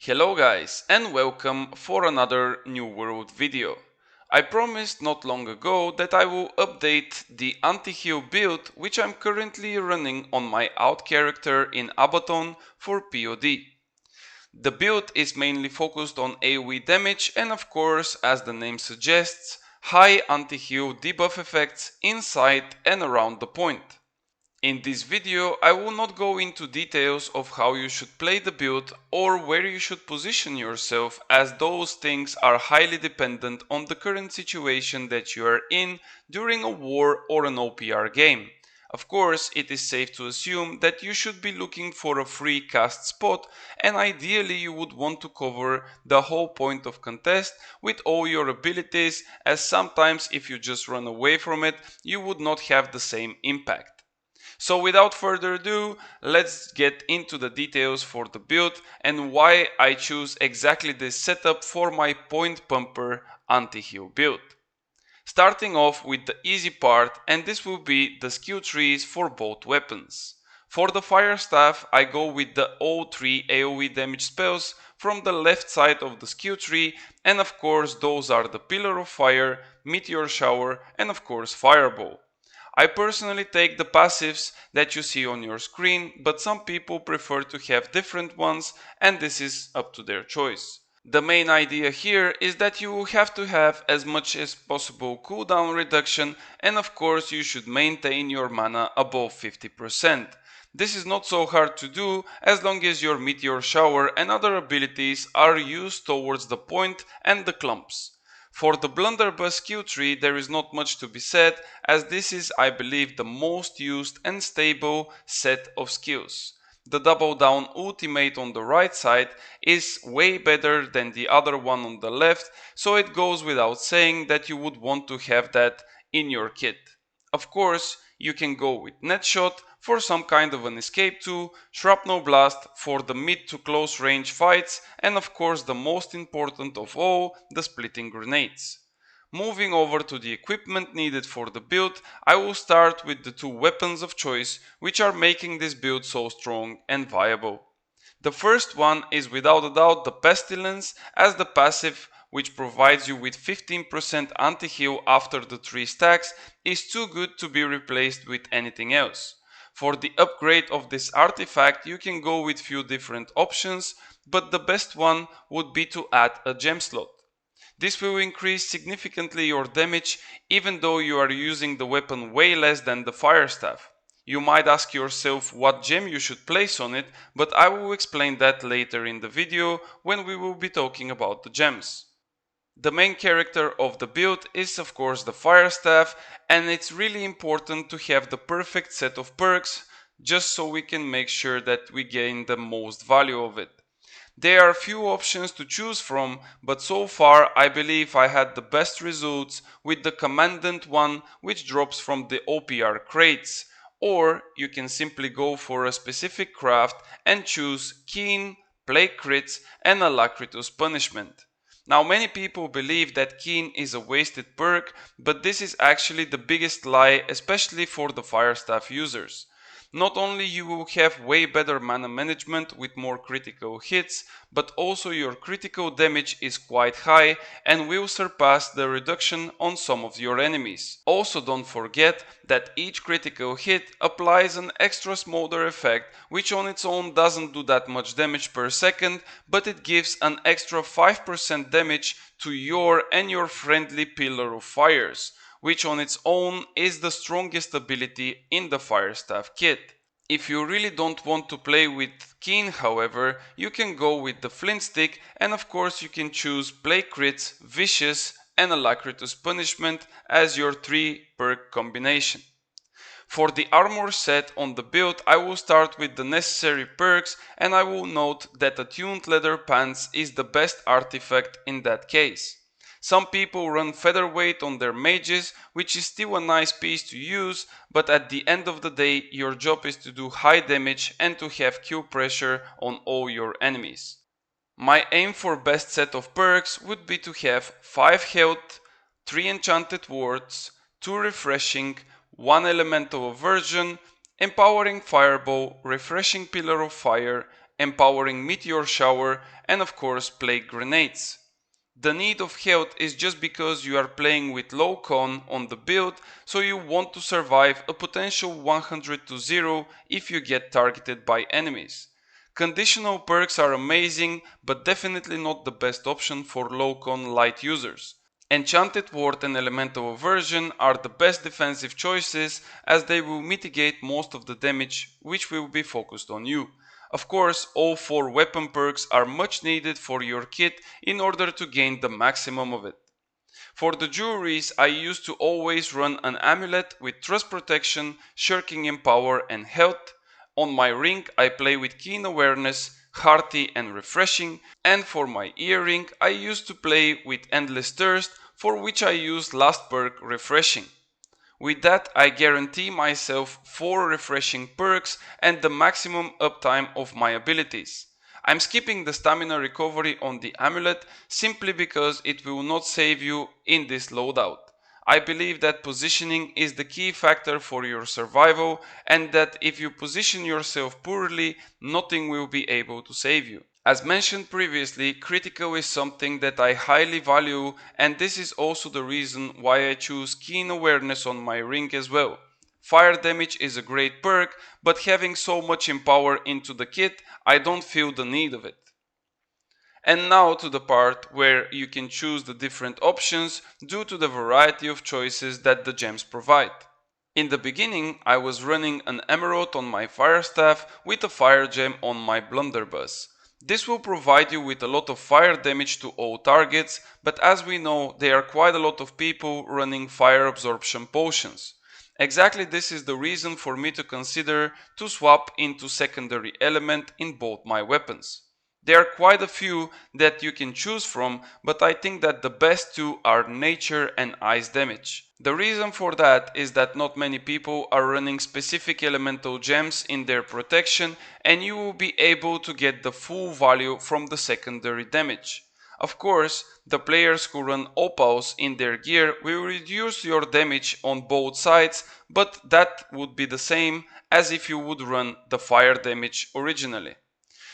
Hello guys and welcome for another New World video. I promised not long ago that I will update the anti-heal build which I'm currently running on my out character in Abaton for POD. The build is mainly focused on AOE damage and of course, as the name suggests, high anti-heal debuff effects inside and around the point. In this video, I will not go into details of how you should play the build or where you should position yourself, as those things are highly dependent on the current situation that you are in during a war or an OPR game. Of course, it is safe to assume that you should be looking for a free cast spot, and ideally you would want to cover the whole point of contest with all your abilities, as sometimes if you just run away from it, you would not have the same impact. So without further ado, let's get into the details for the build and why I choose exactly this setup for my point pumper anti-heal build. Starting off with the easy part, and this will be the skill trees for both weapons. For the fire staff, I go with the all 3 AOE damage spells from the left side of the skill tree, and of course those are the Pillar of Fire, Meteor Shower and of course Fireball. I personally take the passives that you see on your screen, but some people prefer to have different ones, and this is up to their choice. The main idea here is that you will have to have as much as possible cooldown reduction, and of course you should maintain your mana above 50%. This is not so hard to do as long as your Meteor Shower and other abilities are used towards the point and the clumps. For the blunderbuss skill tree there is not much to be said, as this is, I believe, the most used and stable set of skills. The double down ultimate on the right side is way better than the other one on the left, so it goes without saying that you would want to have that in your kit. Of course, you can go with net shot for some kind of an escape tool, shrapnel blast for the mid to close range fights, and of course the most important of all, the splitting grenades. Moving over to the equipment needed for the build, I will start with the 2 weapons of choice which are making this build so strong and viable. The first one is without a doubt the Pestilence, as the passive, which provides you with 15% anti-heal after the 3 stacks, is too good to be replaced with anything else. For the upgrade of this artifact you can go with few different options, but the best one would be to add a gem slot. This will increase significantly your damage even though you are using the weapon way less than the fire staff. You might ask yourself what gem you should place on it, but I will explain that later in the video when we will be talking about the gems. The main character of the build is of course the fire staff, and it's really important to have the perfect set of perks just so we can make sure that we gain the most value of it. There are few options to choose from, but so far I believe I had the best results with the Commandant one, which drops from the OPR crates, or you can simply go for a specific craft and choose Keen, Plague Crits and Alacritus Punishment. Now many people believe that Keen is a wasted perk, but this is actually the biggest lie, especially for the fire staff users. Not only you will have way better mana management with more critical hits, but also your critical damage is quite high and will surpass the reduction on some of your enemies. Also don't forget that each critical hit applies an extra smolder effect, which on its own doesn't do that much damage per second, but it gives an extra 5% damage to your and your friendly Pillar of Fires, which on its own is the strongest ability in the fire staff kit. If you really don't want to play with Keen, however, you can go with the Flint Stick, and of course you can choose Plague Crits, Vicious and Alacritus Punishment as your 3 perk combination. For the armor set on the build I will start with the necessary perks, and I will note that attuned leather pants is the best artifact in that case. Some people run featherweight on their mages, which is still a nice piece to use, but at the end of the day your job is to do high damage and to have kill pressure on all your enemies. My aim for best set of perks would be to have 5 health, 3 enchanted wards, 2 refreshing, 1 elemental aversion, empowering fireball, refreshing pillar of fire empowering meteor shower, and of course plague grenades. The need of health is just because you are playing with low con on the build, so you want to survive a potential 100 to 0 if you get targeted by enemies. Conditional perks are amazing, but definitely not the best option for low con light users. Enchanted Ward and Elemental Aversion are the best defensive choices, as they will mitigate most of the damage which will be focused on you. Of course, all 4 weapon perks are much needed for your kit in order to gain the maximum of it. For the jewelries, I used to always run an amulet with Trust Protection, Shirking in Power and Health. On my ring I play with Keen Awareness, Hearty and Refreshing, and for my earring I used to play with Endless Thirst, for which I use last perk Refreshing. With that I guarantee myself 4 refreshing perks and the maximum uptime of my abilities. I'm skipping the stamina recovery on the amulet simply because it will not save you in this loadout. I believe that positioning is the key factor for your survival, and that if you position yourself poorly, nothing will be able to save you. As mentioned previously, critical is something that I highly value, and this is also the reason why I choose Keen Awareness on my ring as well. Fire damage is a great perk, but having so much empower into the kit, I don't feel the need of it. And now to the part where you can choose the different options due to the variety of choices that the gems provide. In the beginning, I was running an emerald on my fire staff with a fire gem on my blunderbuss. This will provide you with a lot of fire damage to all targets, but as we know, there are quite a lot of people running fire absorption potions. Exactly this is the reason for me to consider to swap into secondary element in both my weapons. There are quite a few that you can choose from, but I think that the best two are nature and ice damage. The reason for that is that not many people are running specific elemental gems in their protection, and you will be able to get the full value from the secondary damage. Of course, the players who run opals in their gear will reduce your damage on both sides, but that would be the same as if you would run the fire damage originally.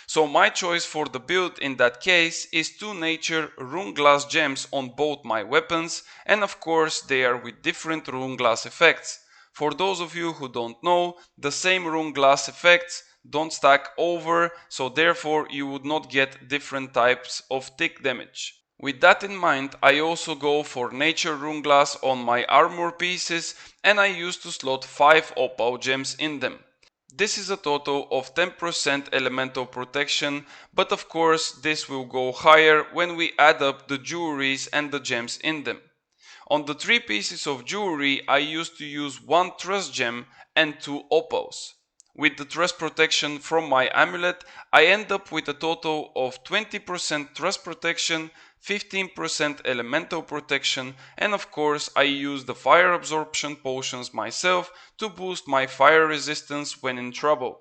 So my choice for the build in that case is 2 nature Runeglass gems on both my weapons, and of course they are with different Runeglass effects. For those of you who don't know, the same Runeglass effects don't stack over, so therefore you would not get different types of tick damage. With that in mind, I also go for nature Runeglass on my armor pieces, and I used to slot 5 opal gems in them. This is a total of 10% elemental protection, but of course this will go higher when we add up the jewelries and the gems in them. On the 3 pieces of jewelry I used to use 1 trust gem and 2 opals. With the trust protection from my amulet, I end up with a total of 20% trust protection, 15% elemental protection, and of course I use the fire absorption potions myself to boost my fire resistance when in trouble.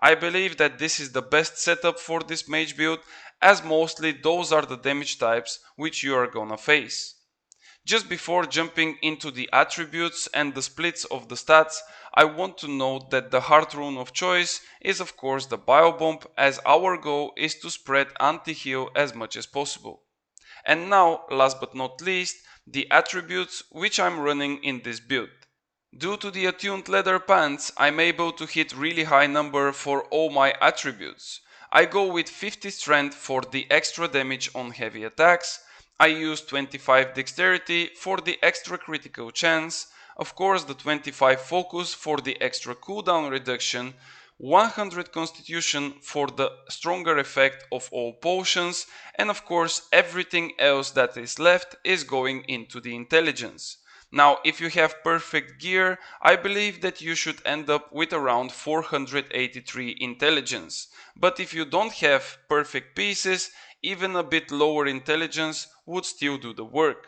I believe that this is the best setup for this mage build, as mostly those are the damage types which you are gonna face. Just before jumping into the attributes and the splits of the stats, I want to note that the Hartrune of choice is of course the Biobomb, as our goal is to spread anti-heal as much as possible. And now, last but not least, the attributes which I'm running in this build. Due to the attuned leather pants, I'm able to hit really high number for all my attributes. I go with 50 strength for the extra damage on heavy attacks. I use 25 dexterity for the extra critical chance, of course the 25 focus for the extra cooldown reduction, 100 constitution for the stronger effect of all potions, and of course everything else that is left is going into the intelligence. Now, if you have perfect gear, I believe that you should end up with around 483 intelligence. But if you don't have perfect pieces, even a bit lower intelligence would still do the work.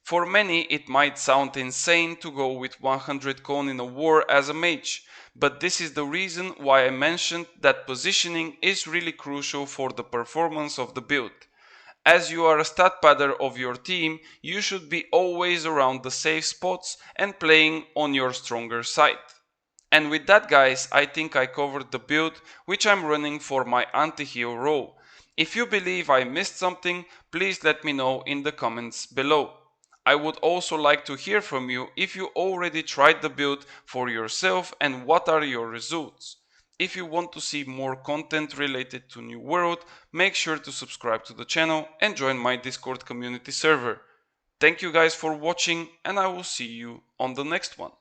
For many it might sound insane to go with 100 con in a war as a mage, but this is the reason why I mentioned that positioning is really crucial for the performance of the build. As you are a stat padder of your team, you should be always around the safe spots and playing on your stronger side. And with that guys, I think I covered the build which I'm running for my anti-heal role. If you believe I missed something, please let me know in the comments below. I would also like to hear from you if you already tried the build for yourself and what are your results. If you want to see more content related to New World, make sure to subscribe to the channel and join my Discord community server. Thank you guys for watching and I will see you on the next one.